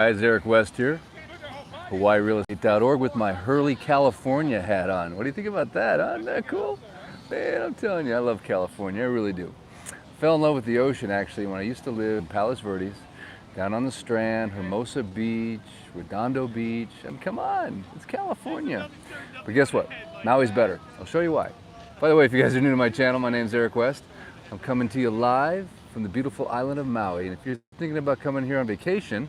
Guys, Eric West here, HawaiiRealEstate.org with my Hurley, California hat on. What do you think about that? Huh? Isn't that cool? Man, I'm telling you, I love California. I really do. Fell in love with the ocean actually when I used to live in Palos Verdes, down on the Strand, Hermosa Beach, Redondo Beach. I mean, come on, it's California. But guess what? Maui's better. I'll show you why. By the way, if you guys are new to my channel, my name's Eric West. I'm coming to you live from the beautiful island of Maui. And if you're thinking about coming here on vacation,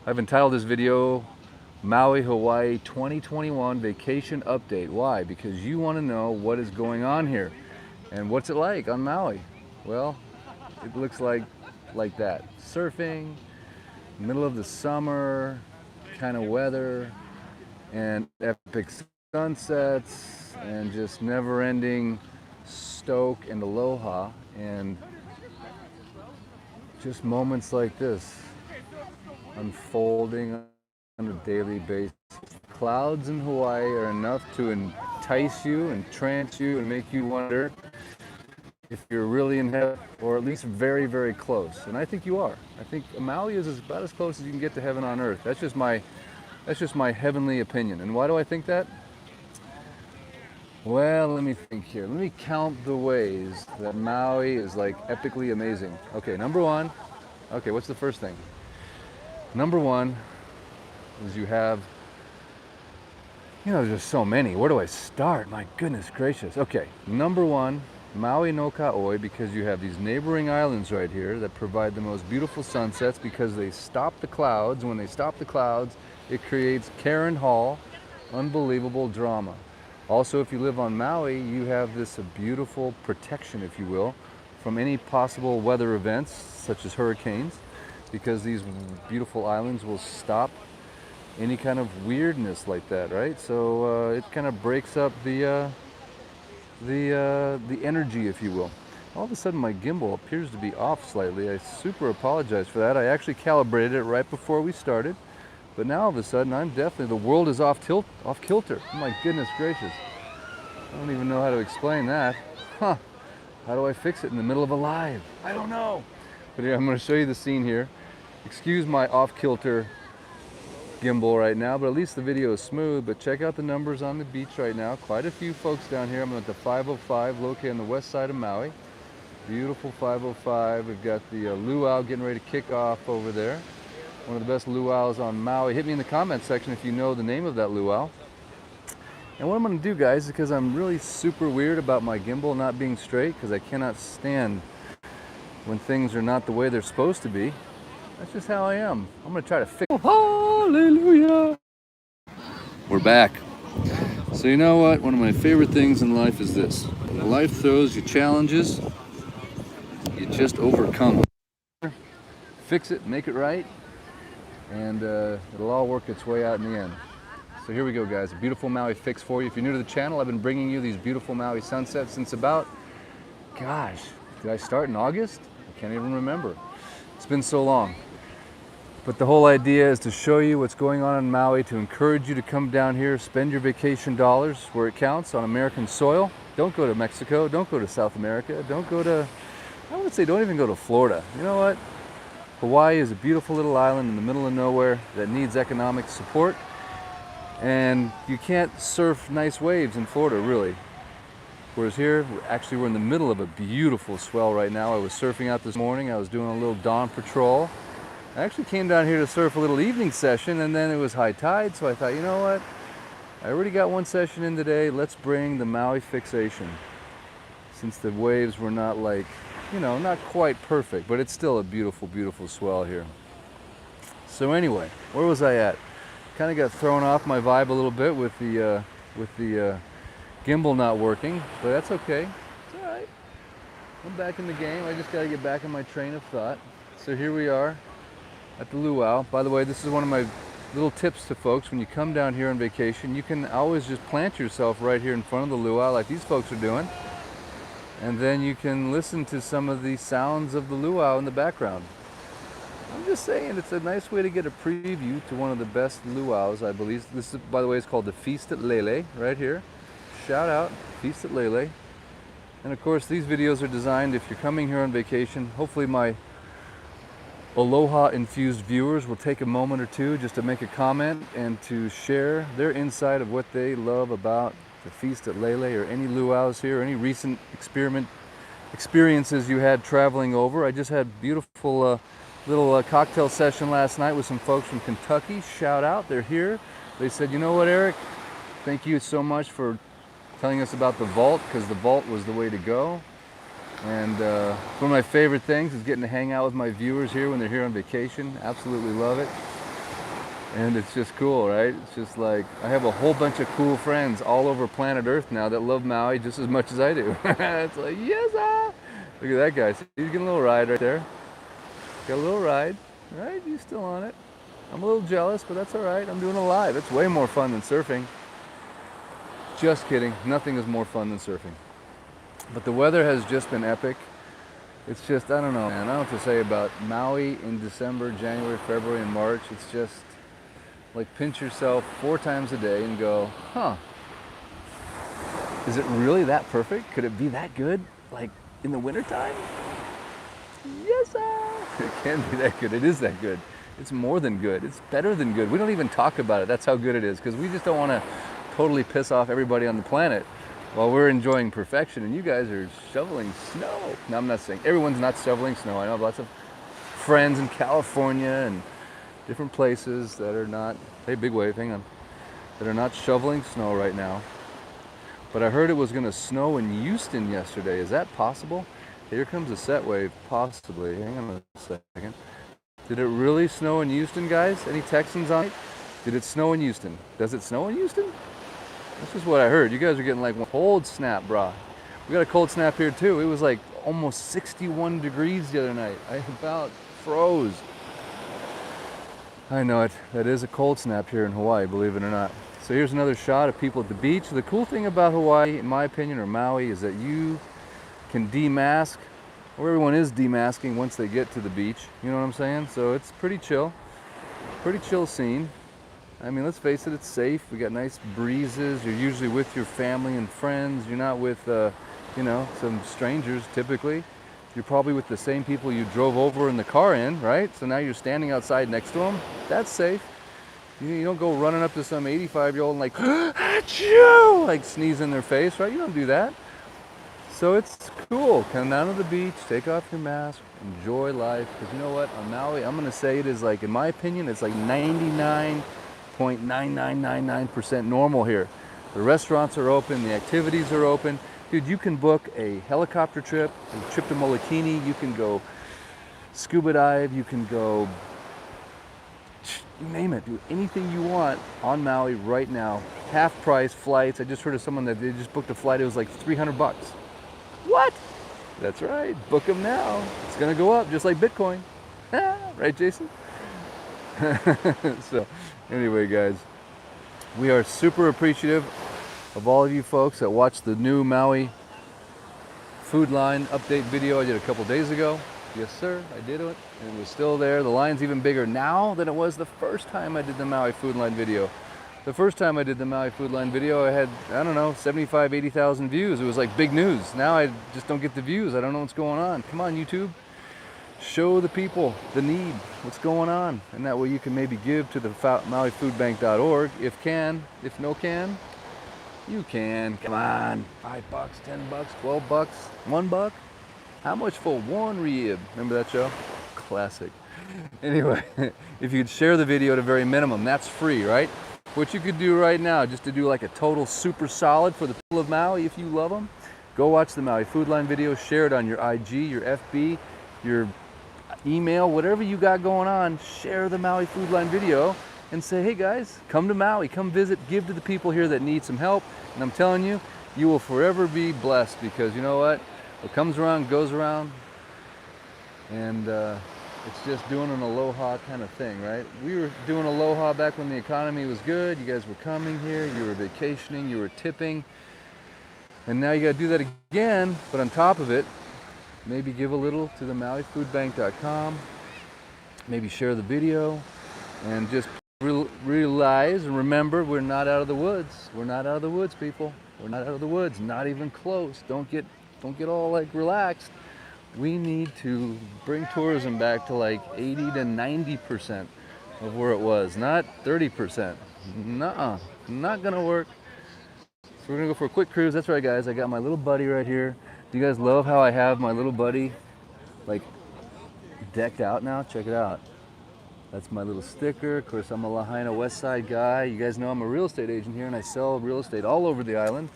I've entitled this video Maui, Hawaii 2021 Vacation Update. Why? Because you want to know what is going on here and what's it like on Maui. Well, it looks like that. Surfing, middle of the summer kind of weather, and epic sunsets, and just never-ending stoke and aloha, and just moments like this unfolding on a daily basis. Clouds in Hawaii are enough to entice you, entrance you, and make you wonder if you're really in heaven, or at least very, very close. And I think you are. I think Maui is about as close as you can get to heaven on earth. That's just my heavenly opinion. And why do I think that? Well, let me think here. Let me count the ways that Maui is like epically amazing. Okay, number one. Okay, what's the first thing? Number one is you have, there's just so many. Where do I start? My goodness gracious. Okay, number one, Maui no Ka'oi, because you have these neighboring islands right here that provide the most beautiful sunsets because they stop the clouds. When they stop the clouds, it creates Karen Hall, unbelievable drama. Also, if you live on Maui, you have this beautiful protection, if you will, from any possible weather events such as hurricanes, because these beautiful islands will stop any kind of weirdness like that, right? So it kind of breaks up the energy, if you will. All of a sudden my gimbal appears to be off slightly. I super apologize for that. I actually calibrated it right before we started, but now all of a sudden the world is off kilter. Oh my goodness gracious. I don't even know how to explain that. Huh. How do I fix it in the middle of a live? I don't know. But here, I'm going to show you the scene here. Excuse my off-kilter gimbal right now, but at least the video is smooth. But check out the numbers on the beach right now. Quite a few folks down here. I'm at the 505, located on the west side of Maui. Beautiful 505. We've got the Luau getting ready to kick off over there. One of the best luau's on Maui. Hit me in the comment section if you know the name of that luau. And what I'm going to do, guys, is because I'm really super weird about my gimbal not being straight, because I cannot stand when things are not the way they're supposed to be. That's just how I am. I'm going to try to fix it. Oh, hallelujah! We're back. So you know what? One of my favorite things in life is this. When life throws you challenges, you just overcome them. Fix it, make it right, and it'll all work its way out in the end. So here we go, guys. A beautiful Maui fix for you. If you're new to the channel, I've been bringing you these beautiful Maui sunsets since about, gosh, did I start in August? I can't even remember. It's been so long. But the whole idea is to show you what's going on in Maui, to encourage you to come down here, spend your vacation dollars where it counts, on American soil. Don't go to Mexico, don't go to South America, don't go to, I would say don't even go to Florida. You know what? Hawaii is a beautiful little island in the middle of nowhere that needs economic support. And you can't surf nice waves in Florida, really. Whereas here, we're in the middle of a beautiful swell right now. I was surfing out this morning. I was doing a little dawn patrol. I actually came down here to surf a little evening session, and then it was high tide, so I thought, you know what? I already got one session in today. Let's bring the Maui fixation. Since the waves were not not quite perfect, but it's still a beautiful, beautiful swell here. So anyway, where was I at? Kind of got thrown off my vibe a little bit with the gimbal not working, but that's okay. It's all right. I'm back in the game. I just got to get back in my train of thought. So here we are at the Luau. By the way, this is one of my little tips to folks. When you come down here on vacation, you can always just plant yourself right here in front of the Luau like these folks are doing, and then you can listen to some of the sounds of the Luau in the background. I'm just saying, it's a nice way to get a preview to one of the best luau's, I believe. This, by the way, is called the Feast at Lele, right here. Shout out, Feast at Lele. And of course, these videos are designed if you're coming here on vacation. Hopefully my aloha infused viewers will take a moment or two just to make a comment and to share their insight of what they love about the feast at Lele or any luau's here, or any recent experiences you had traveling over. I just had beautiful little cocktail session last night with some folks from Kentucky. Shout out, they're here. They said, you know what, Eric, thank you so much for telling us about the vault, because the vault was the way to go. And one of my favorite things is getting to hang out with my viewers here when they're here on vacation. Absolutely love it. And it's just cool, right? It's just like, I have a whole bunch of cool friends all over planet Earth now that love Maui just as much as I do. It's like, yes, ah! Look at that guy. See, he's getting a little ride right there. Got a little ride, right? He's still on it. I'm a little jealous, but that's all right. I'm doing it live. It's way more fun than surfing. Just kidding. Nothing is more fun than surfing. But the weather has just been epic. It's just, I don't know, man. I don't know what to say about Maui in December, January, February, and March. It's just like pinch yourself 4 times a day and go, huh, is it really that perfect? Could it be that good? Like in the wintertime? Yes, sir. It can be that good. It is that good. It's more than good. It's better than good. We don't even talk about it. That's how good it is, because we just don't want to totally piss off everybody on the planet while we're enjoying perfection, and you guys are shoveling snow. Now, I'm not saying everyone's not shoveling snow. I know lots of friends in California and different places that are not, hey, big wave, hang on, that are not shoveling snow right now. But I heard it was going to snow in Houston yesterday. Is that possible? Here comes a set wave, possibly. Hang on a second. Did it really snow in Houston, guys? Any Texans on it? Did it snow in Houston? Does it snow in Houston? This is what I heard. You guys are getting like one cold snap, brah. We got a cold snap here too. It was like almost 61 degrees the other night. I about froze. I know it. That is a cold snap here in Hawaii, believe it or not. So here's another shot of people at the beach. The cool thing about Hawaii, in my opinion, or Maui, is that you can demask, or everyone is demasking once they get to the beach. You know what I'm saying? So it's pretty chill scene. I mean, let's face it, it's safe. We got nice breezes. You're usually with your family and friends. You're not with, you know, some strangers typically. You're probably with the same people you drove over in the car in, right? So now you're standing outside next to them. That's safe. You don't go running up to some 85-year-old and like, achoo! Like sneeze in their face, right? You don't do that. So it's cool. Come down to the beach, take off your mask, enjoy life. Because you know what? On Maui, I'm going to say it is like, in my opinion, it's like 99.9999% normal here. The restaurants are open, the activities are open. Dude, you can book a helicopter trip, a trip to Molokini, you can go scuba dive, you can go, you name it, do anything you want on Maui right now. Half price flights. I just heard of someone that they just booked a flight, it was like $300. What? That's right, book them now. It's gonna go up just like Bitcoin. Right, Jason? So anyway, guys, we are super appreciative of all of you folks that watched the new Maui food line update video I did a couple days ago. Yes, sir, I did it, and it was still there. The line's even bigger now than it was the first time I did the Maui food line video. The first time I did the Maui food line video, I had, I don't know, 75, 80,000 views. It was like big news. Now I just don't get the views. I don't know what's going on. Come on, YouTube. Show the people the need, what's going on. And that way you can maybe give to the MauiFoodbank.org if can. If no can, you can. Come on. $5, $10, $12, $1. How much for one rib? Remember that show? Classic. Anyway, if you'd share the video at a very minimum, that's free, right? What you could do right now, just to do like a total super solid for the people of Maui, if you love them, go watch the Maui Food Line video, share it on your IG, your FB, your email, whatever you got going on, share the Maui Food Line video and say, hey guys, come to Maui, come visit, give to the people here that need some help. And I'm telling you, you will forever be blessed, because you know what comes around goes around, and it's just doing an aloha kind of thing, right? We were doing aloha back when the economy was good. You guys were coming here, you were vacationing, you were tipping, and now you got to do that again. But on top of it, maybe give a little to the MauiFoodbank.com, maybe share the video, and just realize and remember, we're not out of the woods. We're not out of the woods, people. We're not out of the woods, not even close. Don't get all like relaxed. We need to bring tourism back to like 80 to 90% of where it was, not 30%. Nuh-uh, not gonna work. So we're gonna go for a quick cruise. That's right, guys. I got my little buddy right here. Do you guys love how I have my little buddy like decked out now? Check it out. That's my little sticker. Of course, I'm a Lahaina West Side guy. You guys know I'm a real estate agent here, and I sell real estate all over the island.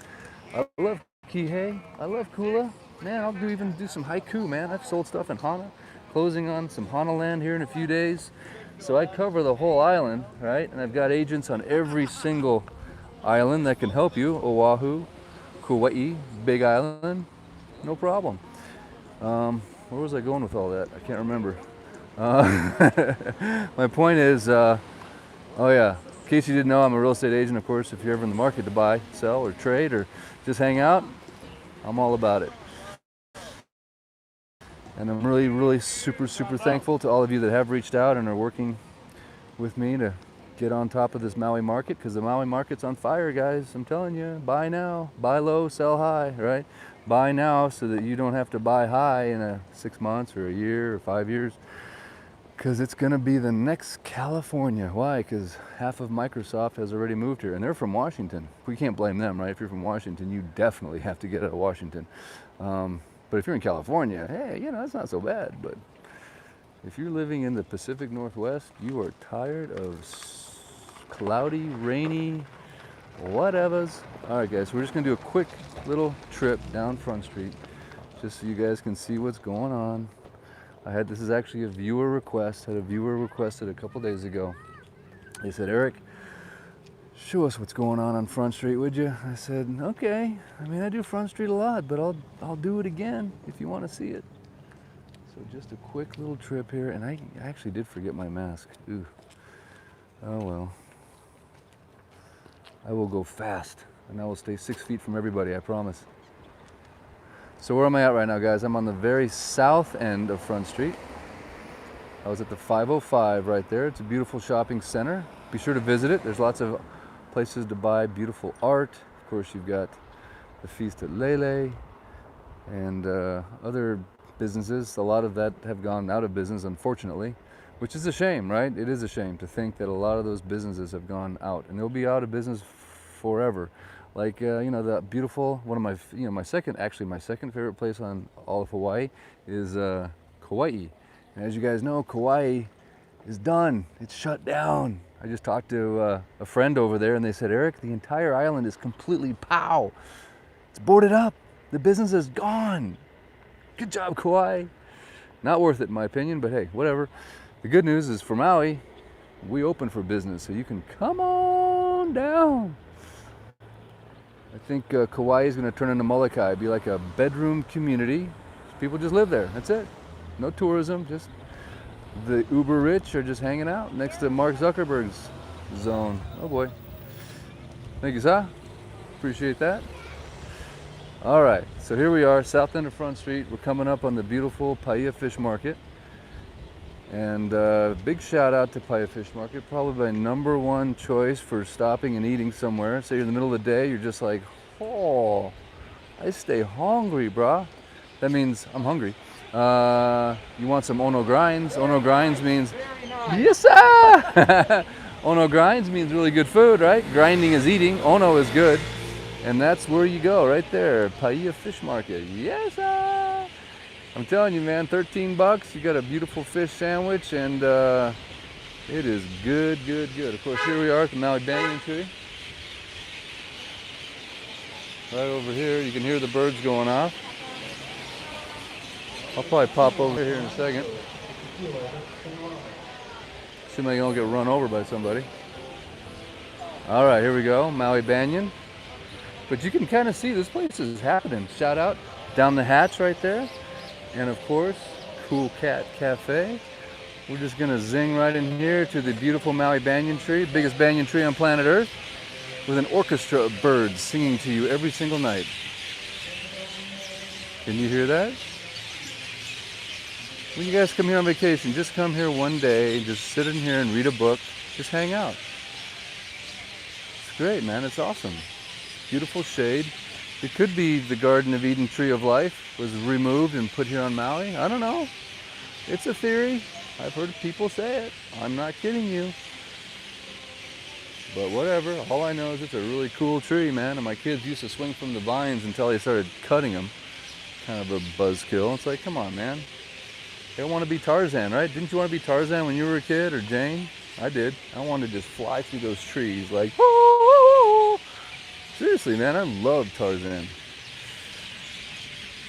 I love Kihei. I love Kula. Man, I'll even do some haiku, man. I've sold stuff in Hana, closing on some Hana land here in a few days. So I cover the whole island, right? And I've got agents on every single island that can help you. Oahu, Kauai, Big Island, no problem. Where was I going with all that? I can't remember. My point is, oh yeah, in case you didn't know, I'm a real estate agent, of course. If you're ever in the market to buy, sell, or trade, or just hang out, I'm all about it. And I'm really, really super thankful to all of you that have reached out and are working with me to get on top of this Maui market, because the Maui market's on fire, guys. I'm telling you, buy now, buy low, sell high, right? Buy now so that you don't have to buy high in 6 months or a year or 5 years. Because it's going to be the next California. Why? Because half of Microsoft has already moved here, and they're from Washington. We can't blame them, right? If you're from Washington, you definitely have to get out of Washington. But if you're in California, hey, you know, that's not so bad. But if you're living in the Pacific Northwest, you are tired of cloudy, rainy, whatevers. All right, guys, we're just going to do a quick little trip down Front Street just so you guys can see what's going on. This is actually a viewer request. Had a viewer requested a couple days ago. They said, Eric, show us what's going on Front Street, would you? I said, okay. I mean, I do Front Street a lot, but I'll do it again if you want to see it. So just a quick little trip here, and I actually did forget my mask. Ooh. Oh well. I will go fast, and I will stay 6 feet from everybody, I promise. So where am I at right now, guys? I'm on the very south end of Front Street. I was at the 505 right there. It's a beautiful shopping center. Be sure to visit it. There's lots of places to buy beautiful art. Of course, you've got the Feast at Lele and other businesses. A lot of that have gone out of business, unfortunately, which is a shame, right? It is a shame to think that a lot of those businesses have gone out, and they'll be out of business forever. Like, you know, the beautiful, one of my, you know, my second favorite place on all of Hawaii is Kauai. And as you guys know, Kauai is done. It's shut down. I just talked to a friend over there, and they said, Eric, the entire island is completely pow. It's boarded up. The business is gone. Good job, Kauai. Not worth it, in my opinion, but hey, whatever. The good news is for Maui, we open for business, so you can come on down. I think Kauai is going to turn into Molokai, be like a bedroom community. People just live there. That's it. No tourism. Just the uber rich are just hanging out next to Mark Zuckerberg's zone. Oh boy. Thank you, sir. Appreciate that. All right. So here we are, south end of Front Street. We're coming up on the beautiful Paia Fish Market. And big shout out to Paia Fish Market, probably my #1 choice for stopping and eating somewhere. Say you're in the middle of the day, you're just like, oh, I stay hungry, brah. That means I'm hungry. You want some ono grinds. Ono grinds means, yes sir! Ono grinds means really good food, right? Grinding is eating, ono is good. And that's where you go, right there, Paia Fish Market. Yes sir! I'm telling you, man, $13, you got a beautiful fish sandwich, and it is good. Of course, here we are at the Maui Banyan tree. Right over here, you can hear the birds going off. I'll probably pop over here in a second. Assuming I don't get run over by somebody. All right, here we go, Maui Banyan. But you can kind of see this place is happening. Shout out down the hatch right there. And of course, Cool Cat Cafe. We're just gonna zing right in here to the beautiful Maui banyan tree, biggest banyan tree on planet Earth, with an orchestra of birds singing to you every single night. Can you hear that? When you guys come here on vacation, just come here one day, just sit in here and read a book, just hang out. It's great, man, it's awesome. Beautiful shade. It could be the Garden of Eden Tree of Life was removed and put here on Maui. I don't know. It's a theory. I've heard people say it. I'm not kidding you. But whatever. All I know is it's a really cool tree, man. And my kids used to swing from the vines until they started cutting them. Kind of a buzzkill. It's like, come on, man. They don't want to be Tarzan, right? Didn't you want to be Tarzan when you were a kid, or Jane? I did. I wanted to just fly through those trees like, woo! Seriously, man, I love Tarzan.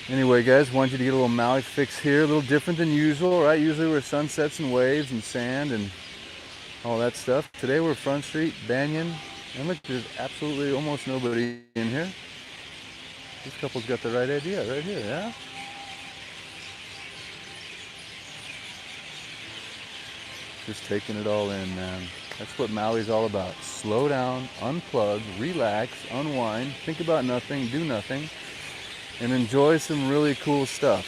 Anyway, guys, wanted you to get a little Maui fix here. A little different than usual, right? Usually we're sunsets and waves and sand and all that stuff. Today we're Front Street, Banyan. And look, there's absolutely almost nobody in here. This couple's got the right idea right here, yeah? Just taking it all in, man. That's what Maui's all about. Slow down, unplug, relax, unwind, think about nothing, do nothing, and enjoy some really cool stuff.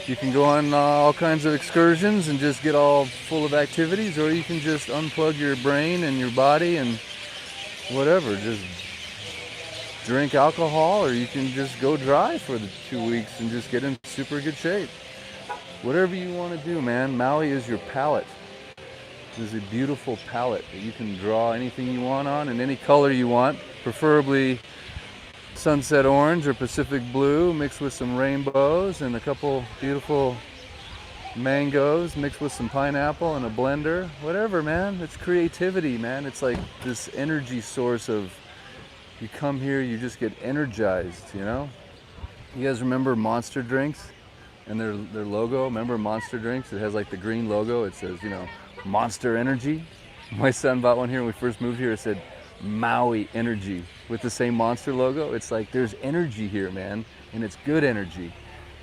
You can go on all kinds of excursions and just get all full of activities, or you can just unplug your brain and your body and whatever. Just drink alcohol, or you can just go dry for the 2 weeks and just get in super good shape. Whatever you want to do, man. Maui is your palette. It's a beautiful palette that you can draw anything you want on in any color you want, preferably sunset orange or Pacific blue mixed with some rainbows and a couple beautiful mangoes mixed with some pineapple and a blender. Whatever, man. It's creativity, man. It's like this energy source of, you come here, you just get energized, you know? You guys remember Monster drinks and their logo? Remember Monster drinks? It has like the green logo. It says, you know, Monster Energy. My son bought one here when we first moved here. It said Maui Energy with the same Monster logo. It's like there's energy here, man, and it's good energy.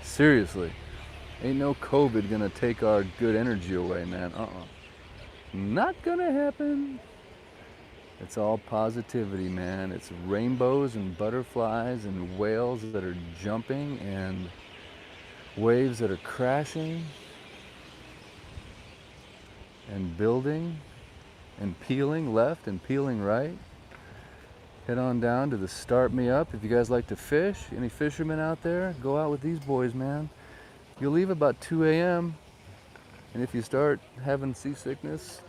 Seriously. Ain't no COVID gonna take our good energy away, man. Not gonna happen. It's all positivity, man. It's rainbows and butterflies and whales that are jumping and waves that are crashing and building and peeling left and peeling right. Head on down to the Start Me Up. If you guys like to fish, any fishermen out there, go out with these boys, man. You'll leave about 2 a.m. and if you start having seasickness,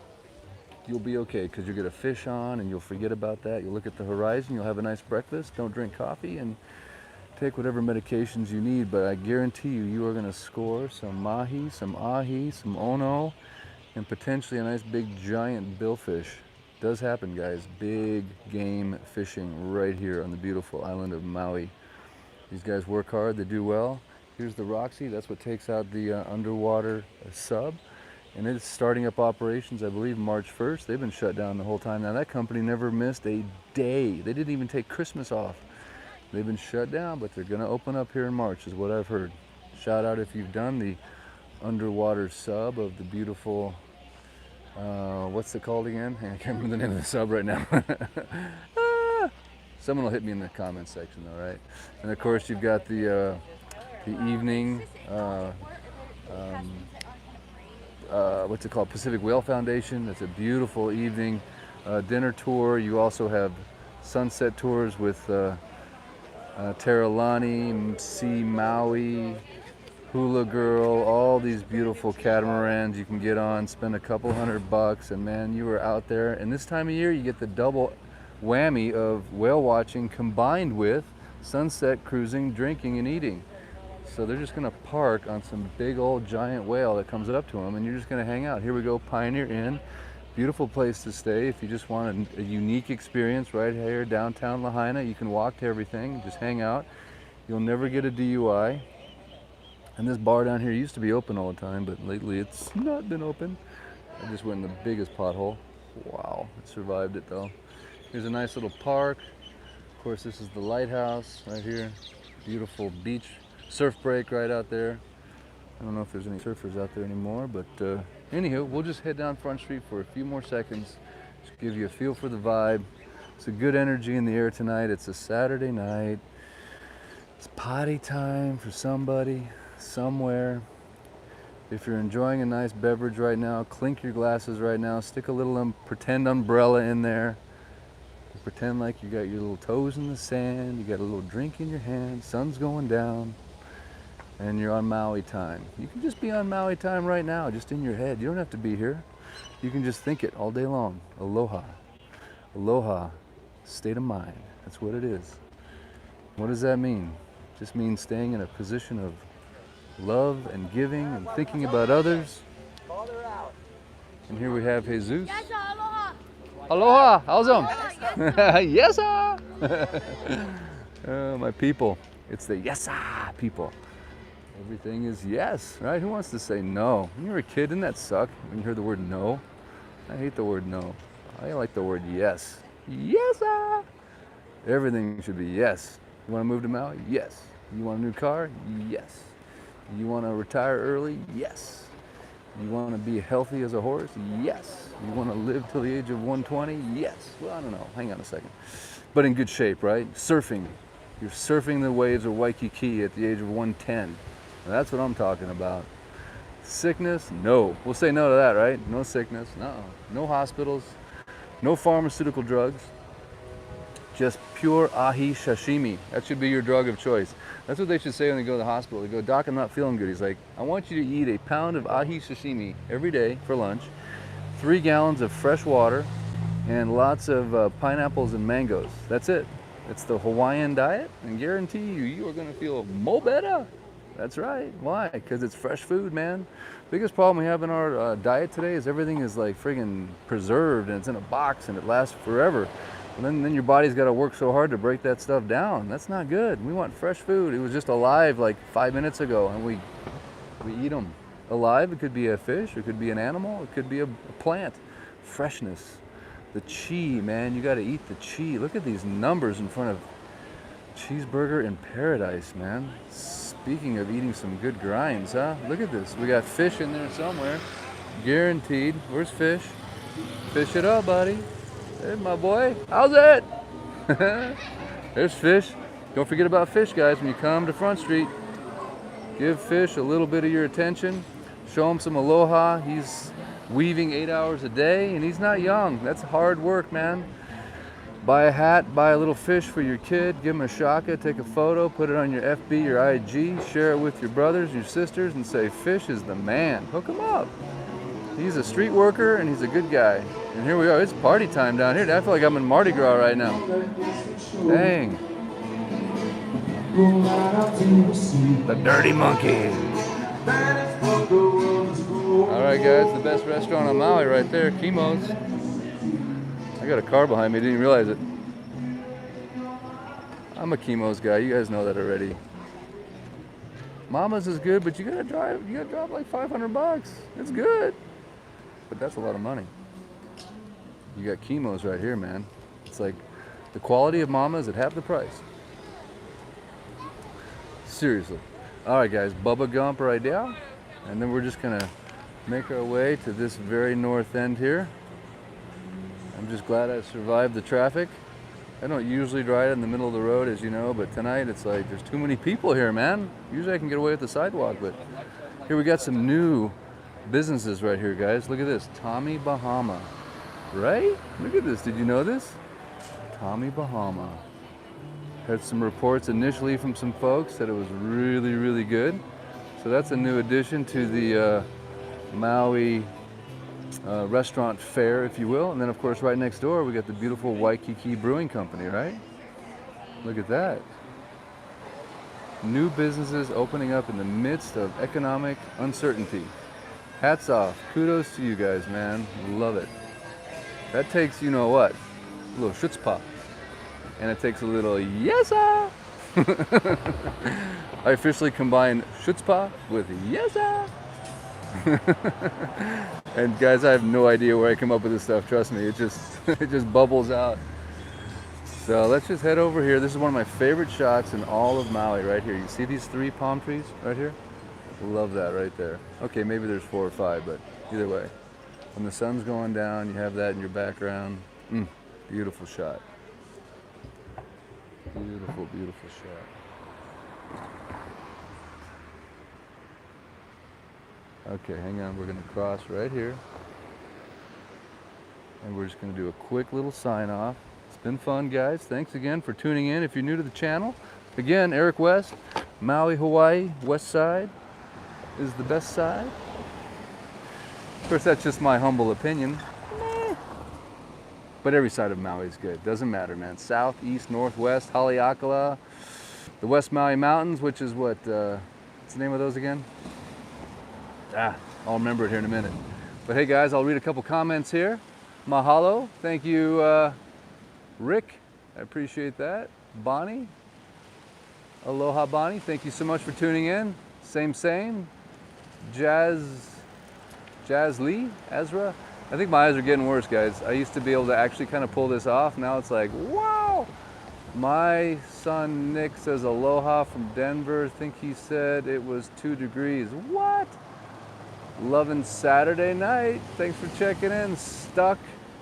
you'll be okay, because you'll get a fish on and you'll forget about that. You'll look at the horizon, you'll have a nice breakfast, don't drink coffee, and take whatever medications you need. But I guarantee you, you are going to score some mahi, some ahi, some ono, and potentially a nice big giant billfish. Does happen, guys. Big game fishing right here on the beautiful island of Maui. These guys work hard, they do well. Here's the Roxy, that's what takes out the underwater sub. And it's starting up operations, I believe, March 1st. They've been shut down the whole time. Now, that company never missed a day. They didn't even take Christmas off. They've been shut down, but they're going to open up here in March, is what I've heard. Shout out if you've done the underwater sub of the beautiful, what's it called again? I can't remember the name of the sub right now. Someone will hit me in the comments section, though, right? And, of course, you've got the evening, what's it called, Pacific Whale Foundation. It's a beautiful evening dinner tour. You also have sunset tours with Terralani, Sea Maui, Hula Girl, all these beautiful catamarans you can get on, spend a couple $100, and man, you are out there. And this time of year, you get the double whammy of whale watching combined with sunset cruising, drinking, and eating. So they're just going to park on some big old giant whale that comes up to them, and you're just going to hang out. Here we go, Pioneer Inn. Beautiful place to stay if you just want a unique experience right here downtown Lahaina. You can walk to everything, just hang out. You'll never get a DUI. And this bar down here used to be open all the time, but lately it's not been open. I just went in the biggest pothole. Wow, it survived it though. Here's a nice little park. Of course, this is the lighthouse right here. Beautiful beach. Surf break right out there. I don't know if there's any surfers out there anymore, but anywho, we'll just head down Front Street for a few more seconds. Just give you a feel for the vibe. It's a good energy in the air tonight. It's a Saturday night. It's potty time for somebody, somewhere. If you're enjoying a nice beverage right now, clink your glasses right now. Stick a little pretend umbrella in there. Pretend like you got your little toes in the sand, you got a little drink in your hand, sun's going down, and you're on Maui time. You can just be on Maui time right now, just in your head. You don't have to be here. You can just think it all day long. Aloha. Aloha, state of mind. That's what it is. What does that mean? It just means staying in a position of love and giving and thinking about others. And here we have Jesus. Yes, aloha. Aloha, how's them? Yes, sir. Oh, my people. It's the yes, sir people. Everything is yes, right? Who wants to say no? When you were a kid, didn't that suck when you heard the word no? I hate the word no. I like the word yes. Yes, sir. Everything should be yes. You want to move to Maui? Yes. You want a new car? Yes. You want to retire early? Yes. You want to be healthy as a horse? Yes. You want to live till the age of 120? Yes. Well, I don't know. Hang on a second. But in good shape, right? Surfing. You're surfing the waves of Waikiki at the age of 110. That's what I'm talking about. Sickness? No. We'll say no to that, right? No sickness. No. No hospitals. No pharmaceutical drugs. Just pure ahi sashimi. That should be your drug of choice. That's what they should say when they go to the hospital. They go, Doc, I'm not feeling good. He's like, I want you to eat a pound of ahi sashimi every day for lunch, 3 gallons of fresh water, and lots of pineapples and mangoes. That's it. It's the Hawaiian diet, and guarantee you, you are going to feel mo better. That's right. Why? Because it's fresh food, man. Biggest problem we have in our diet today is everything is like friggin' preserved, and it's in a box, and it lasts forever. And then your body's got to work so hard to break that stuff down. That's not good. We want fresh food. It was just alive like 5 minutes ago, and we eat them. Alive, it could be a fish, it could be an animal, it could be a plant. Freshness. The chi, man, you got to eat the chi. Look at these numbers in front of cheeseburger in paradise, man. Speaking of eating some good grinds, huh? Look at this. We got fish in there somewhere. Guaranteed. Where's fish? Fish it up, buddy. Hey, my boy, how's it? There's fish. Don't forget about fish, guys, when you come to Front Street. Give fish a little bit of your attention. Show him some aloha. He's weaving 8 hours a day, and he's not young. That's hard work, man. Buy a hat, buy a little fish for your kid, give him a shaka, take a photo, put it on your FB, your IG, share it with your brothers, your sisters, and say, fish is the man. Hook him up. He's a street worker, and he's a good guy. And here we are. It's party time down here. I feel like I'm in Mardi Gras right now. Dang. The Dirty Monkey. All right, guys. The best restaurant on Maui right there. Kimo's. I got a car behind me. Didn't realize it. I'm a Kimo's guy. You guys know that already. Mama's is good, but you gotta drop like $500. It's good. But that's a lot of money. You got Kimo's right here, man. It's like the quality of Mama's at half the price. Seriously. All right, guys, Bubba Gump right now. And then we're just gonna make our way to this very north end here. I'm just glad I survived the traffic. I don't usually ride in the middle of the road, as you know, but tonight it's like there's too many people here, man. Usually I can get away with the sidewalk, but here we got some new businesses right here, guys. Look at this, Tommy Bahama. Right? Look at this. Did you know this? Tommy Bahama. Had some reports initially from some folks that it was really, really good. So that's a new addition to the Maui restaurant fare, if you will. And then, of course, right next door, we got the beautiful Waikiki Brewing Company, right? Look at that. New businesses opening up in the midst of economic uncertainty. Hats off. Kudos to you guys, man. Love it. That takes, you know what, a little chutzpah. And it takes a little yes-ah. I officially combine chutzpah with yes-ah. And guys, I have no idea where I come up with this stuff. Trust me, it just bubbles out. So let's just head over here. This is one of my favorite shots in all of Maui right here. You see these 3 palm trees right here? Love that right there. Okay, maybe there's 4 or 5, but either way. When the sun's going down, you have that in your background. Beautiful shot. Beautiful, beautiful shot. Okay, hang on. We're going to cross right here. And we're just going to do a quick little sign off. It's been fun, guys. Thanks again for tuning in. If you're new to the channel, again, Eric West, Maui, Hawaii, west side is the best side. Of course, that's just my humble opinion. But every side of Maui is good. Doesn't matter, man. South, east, northwest, Haleakala, the West Maui Mountains, which is what, what's the name of those again? I'll remember it here in a minute. But hey guys, I'll read a couple comments here. Mahalo, thank you, Rick, I appreciate that. Bonnie, aloha Bonnie, thank you so much for tuning in. Same. Jazz Lee, Ezra. I think my eyes are getting worse, guys. I used to be able to actually kind of pull this off. Now it's like, wow. My son Nick says aloha from Denver. I think he said it was 2 degrees. What? Loving Saturday night. Thanks for checking in. Stuck.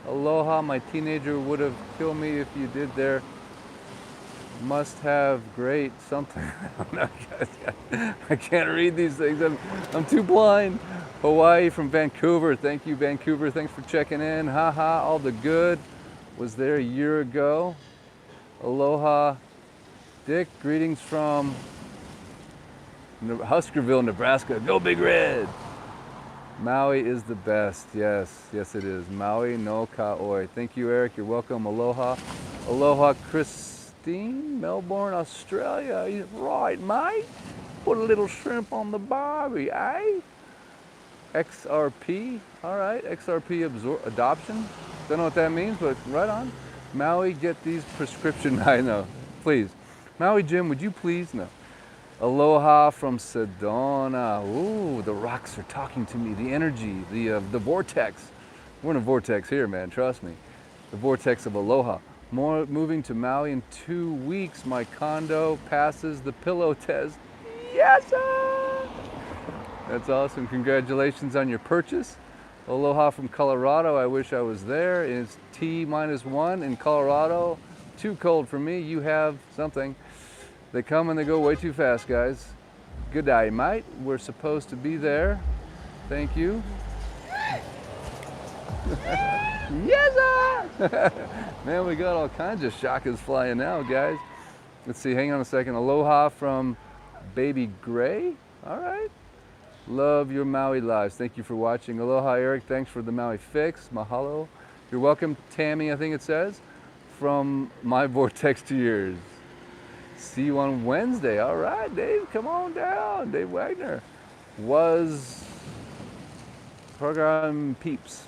Aloha. My teenager would have killed me if you did there. Must have great something. I can't read these things. I'm too blind. Hawaii from Vancouver. Thank you, Vancouver. Thanks for checking in. Haha, all the good. Was there a year ago. Aloha. Dick, greetings from Huskerville, Nebraska. Go Big Red. Maui is the best. Yes, it is. Maui no ka'oi. Thank you, Eric. You're welcome. Aloha. Aloha, Christine, Melbourne, Australia. Right, mate. Put a little shrimp on the barbie, eh? XRP. All right, XRP adoption. Don't know what that means, but right on. Maui, get these prescription. I know. Please. Maui Jim, would you please? No. Aloha from Sedona. Ooh, the rocks are talking to me. The energy, the vortex. We're in a vortex here, man. Trust me. The vortex of aloha. Moving to Maui in 2 weeks. My condo passes the pillow test. Yes, sir! That's awesome. Congratulations on your purchase. Aloha from Colorado. I wish I was there. It's T-1 in Colorado. Too cold for me. You have something. They come and they go way too fast, guys. Good day, mate. We're supposed to be there. Thank you. Yes, sir! Man, we got all kinds of shakas flying now, guys. Let's see, hang on a second. Aloha from Baby Gray. All right. Love your Maui lives. Thank you for watching. Aloha, Eric. Thanks for the Maui fix. Mahalo. You're welcome, Tammy, I think it says. From my vortex to yours. See you on Wednesday. All right, Dave, come on down. Dave Wagner. Was program peeps.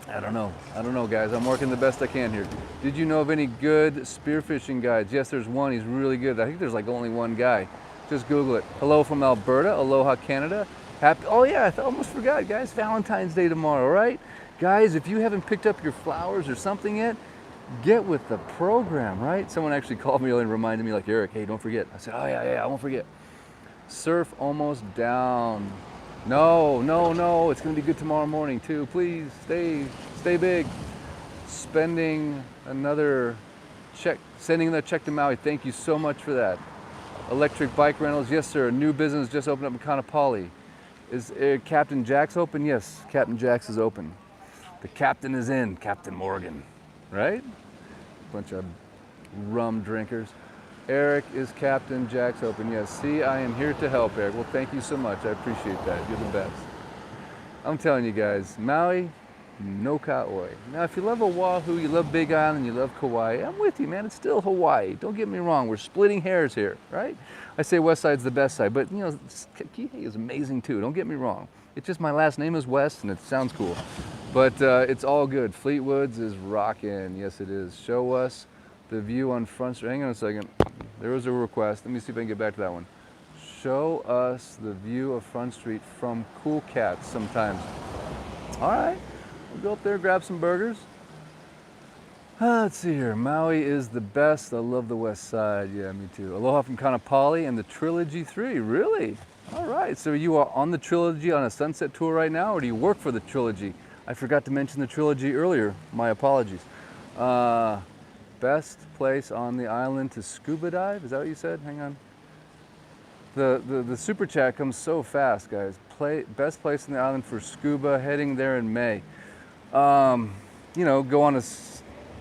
I don't know, guys. I'm working the best I can here. Did you know of any good spearfishing guides? Yes, there's one. He's really good. I think there's like only one guy. Just Google it. Hello from Alberta. Aloha, Canada. Oh yeah, I almost forgot, guys. Valentine's Day tomorrow, right? Guys, if you haven't picked up your flowers or something yet, get with the program, right? Someone actually called me and reminded me, like, Eric, hey, don't forget. I said, oh yeah, I won't forget. Surf almost down. No, it's gonna be good tomorrow morning too. Please stay big. Sending another check to Maui. Thank you so much for that. Electric bike rentals, yes sir. New business just opened up in Kanapali. Is Captain Jack's open? Yes, Captain Jack's is open. The captain is in, Captain Morgan, right? Bunch of rum drinkers. Eric, is Captain Jack's open? Yes. See, I am here to help, Eric. Well, thank you so much. I appreciate that. You're the best. I'm telling you guys, Maui, no ka'oi. Now, if you love Oahu, you love Big Island, you love Kauai, I'm with you, man. It's still Hawaii. Don't get me wrong. We're splitting hairs here, right? I say West Side's the best side, but, you know, Kihei is amazing, too. Don't get me wrong. It's just my last name is West, and it sounds cool. But it's all good. Fleetwoods is rocking. Yes, it is. Show us the view on Front Street. Hang on a second. There was a request. Let me see if I can get back to that one. Show us the view of Front Street from Cool Cats sometimes. All right. We'll go up there, grab some burgers. Let's see here. Maui is the best. I love the West Side. Yeah, me too. Aloha from Kanapali and the Trilogy 3. Really? All right. So you are on the Trilogy on a sunset tour right now, or do you work for the Trilogy? I forgot to mention the Trilogy earlier. My apologies. Best place on the island to scuba dive? Is that what you said? Hang on. The super chat comes so fast, guys. Best place on the island for scuba, heading there in May. You know, go on a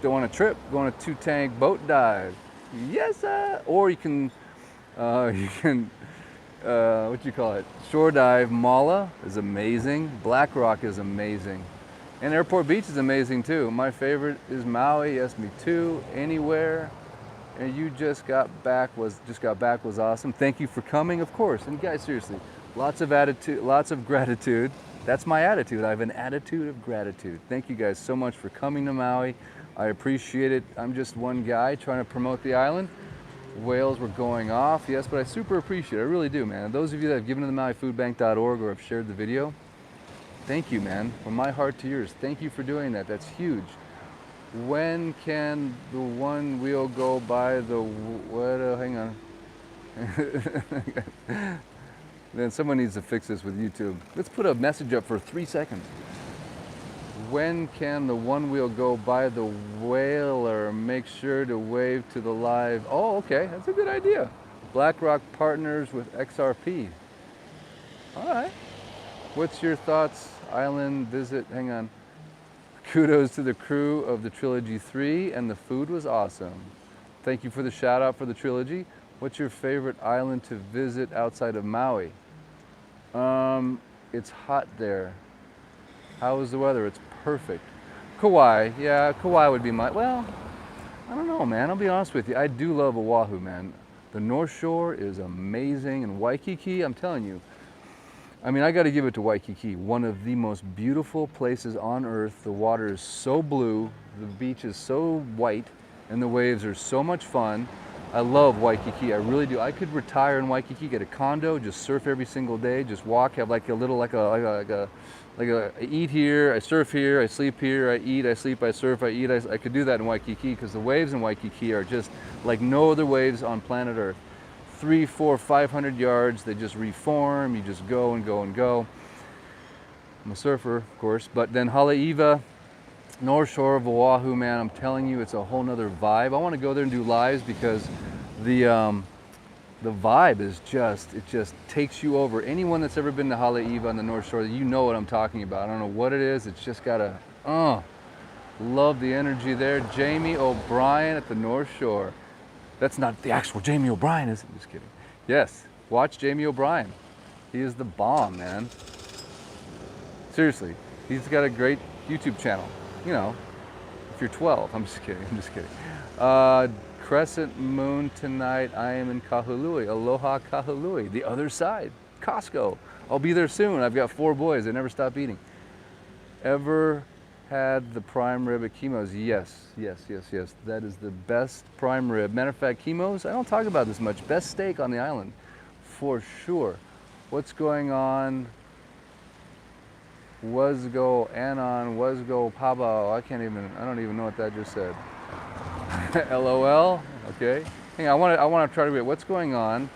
don't want to trip, go on a 2-tank boat dive. Yes, sir. Or you can, what do you call it? Shore dive. Mala is amazing. Black Rock is amazing. And Airport Beach is amazing too. My favorite is Maui. Yes, me too. Anywhere. And you just got back was awesome. Thank you for coming, of course. And guys, seriously, lots of attitude, lots of gratitude. That's my attitude. I have an attitude of gratitude. Thank you guys so much for coming to Maui. I appreciate it. I'm just one guy trying to promote the island. Whales were going off, yes, but I super appreciate it. I really do, man. And those of you that have given to the MauiFoodBank.org or have shared the video, thank you, man. From my heart to yours. Thank you for doing that. That's huge. When can the one wheel go by the hang on. Then someone needs to fix this with YouTube. Let's put a message up for 3 seconds. When can the one wheel go by the whaler? Make sure to wave to the live. Oh, okay, that's a good idea. BlackRock partners with XRP. All right. What's your thoughts? Island visit, hang on. Kudos to the crew of the Trilogy 3, and the food was awesome. Thank you for the shout out for the Trilogy. What's your favorite island to visit outside of Maui? It's hot there. How is the weather? It's perfect. Kauai, yeah, Kauai would be well, I don't know, man. I'll be honest with you. I do love Oahu, man. The North Shore is amazing, and Waikiki, I'm telling you. I mean, I got to give it to Waikiki, one of the most beautiful places on earth. The water is so blue, the beach is so white, and the waves are so much fun. I love Waikiki, I really do. I could retire in Waikiki, get a condo, just surf every single day, just walk, have like a little, I eat here, I surf here, I sleep here, I eat, I sleep, I surf, I eat. I could do that in Waikiki because the waves in Waikiki are just like no other waves on planet Earth. 300, 400, 500 yards, they just reform, you just go and go and go. I'm a surfer, of course, but then Haleiwa, North Shore of Oahu, man, I'm telling you, it's a whole nother vibe. I want to go there and do lives because the vibe is it just takes you over. Anyone that's ever been to Haleiwa on the North Shore, you know what I'm talking about. I don't know what it is, it's just got love the energy there. Jamie O'Brien at the North Shore. That's not the actual Jamie O'Brien, is it? I'm just kidding. Yes, watch Jamie O'Brien. He is the bomb, man. Seriously, he's got a great YouTube channel. You know, if you're 12, I'm just kidding, I'm just kidding. Crescent moon tonight, I am in Kahului. Aloha Kahului, the other side, Costco. I'll be there soon. I've got 4 boys, they never stop eating. Ever had the prime rib at Chemo's? Yes, yes, yes, yes. That is the best prime rib. Matter of fact, Chemo's, I don't talk about this much. Best steak on the island, for sure. What's going on? Wasgo, Anon, Wasgo, Pabo. I don't even know what that just said. LOL, okay. Hang on, I want to try to read. What's going on?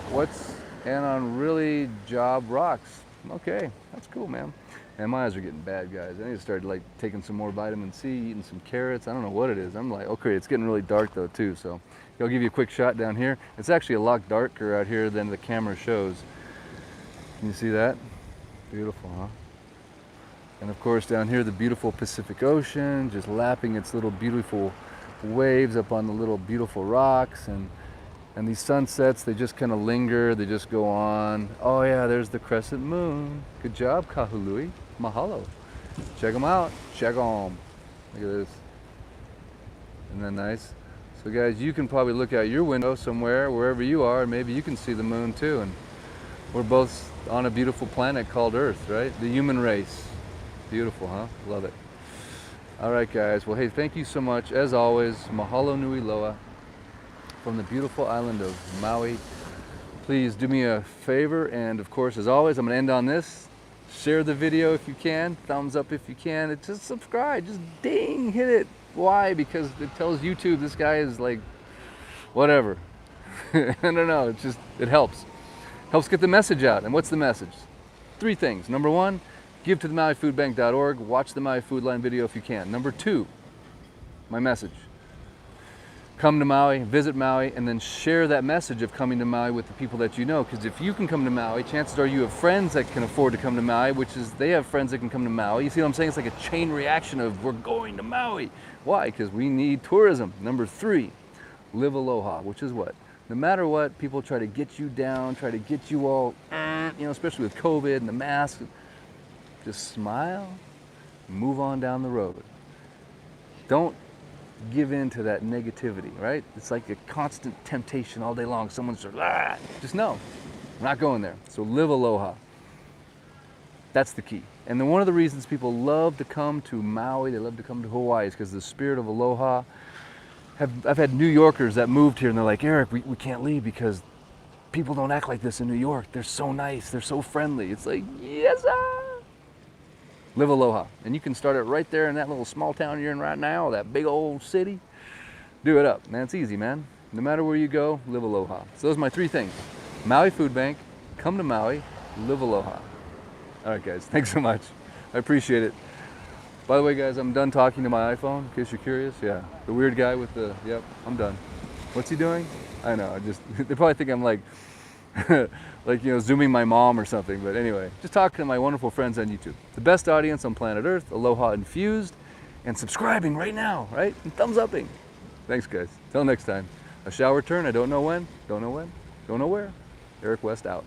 What's Anon really job rocks? Okay, that's cool, man. And my eyes are getting bad, guys. I need to start like taking some more vitamin C, eating some carrots. I don't know what it is. I'm like, okay, it's getting really dark though too. So I'll give you a quick shot down here. It's actually a lot darker out here than the camera shows. Can you see that? Beautiful, huh? And of course down here, the beautiful Pacific Ocean, just lapping its little beautiful waves up on the little beautiful rocks. And these sunsets, they just kind of linger, they just go on. Oh yeah, there's the crescent moon. Good job, Kahului. Mahalo. Check them out. Check them. Look at this. Isn't that nice? So guys, you can probably look out your window somewhere, wherever you are, and maybe you can see the moon too. And we're both on a beautiful planet called Earth, right? The human race. Beautiful, huh? Love it. All right, guys. Well, hey, thank you so much. As always, mahalo nui loa from the beautiful island of Maui. Please do me a favor, and of course, as always, I'm going to end on this. Share the video if you can. Thumbs up if you can. And just subscribe. Just ding, hit it. Why? Because it tells YouTube this guy is like, whatever. I don't know. It helps. Helps get the message out. And what's the message? 3 things. Number 1, give to the MauiFoodBank.org. Watch the Maui Food Line video if you can. Number 2, my message. come to Maui, visit Maui, and then share that message of coming to Maui with the people that you know. Because if you can come to Maui, chances are you have friends that can afford to come to Maui, which is they have friends that can come to Maui. You see what I'm saying? It's like a chain reaction of we're going to Maui. Why? Because we need tourism. Number 3, live aloha, which is what? No matter what, people try to get you down, try to get you all, especially with COVID and the mask. Just smile, move on down the road. Don't give in to that negativity, right? It's like a constant temptation all day long. Someone's just no, I'm not going there. So live aloha. That's the key. And then one of the reasons people love to come to Maui, they love to come to Hawaii, is because the spirit of aloha. I've had New Yorkers that moved here and they're like, Eric, we can't leave because people don't act like this in New York. They're so nice, they're so friendly. It's like, yes, sir. Live aloha. And you can start it right there in that little small town you're in right now, that big old city. Do it up, man. It's easy, man. No matter where you go, live aloha. So those are my 3 things. Maui Food Bank, come to Maui, live aloha. All right, guys, thanks so much. I appreciate it. By the way, guys, I'm done talking to my iPhone, in case you're curious. Yeah, the weird guy with the, yep, I'm done. What's he doing? I know, they probably think I'm like, zooming my mom or something. But anyway, just talking to my wonderful friends on YouTube. The best audience on planet Earth, aloha infused, and subscribing right now, right? And thumbs upping. Thanks, guys. Till next time. I shall return. I don't know when, don't know where. Eric West out.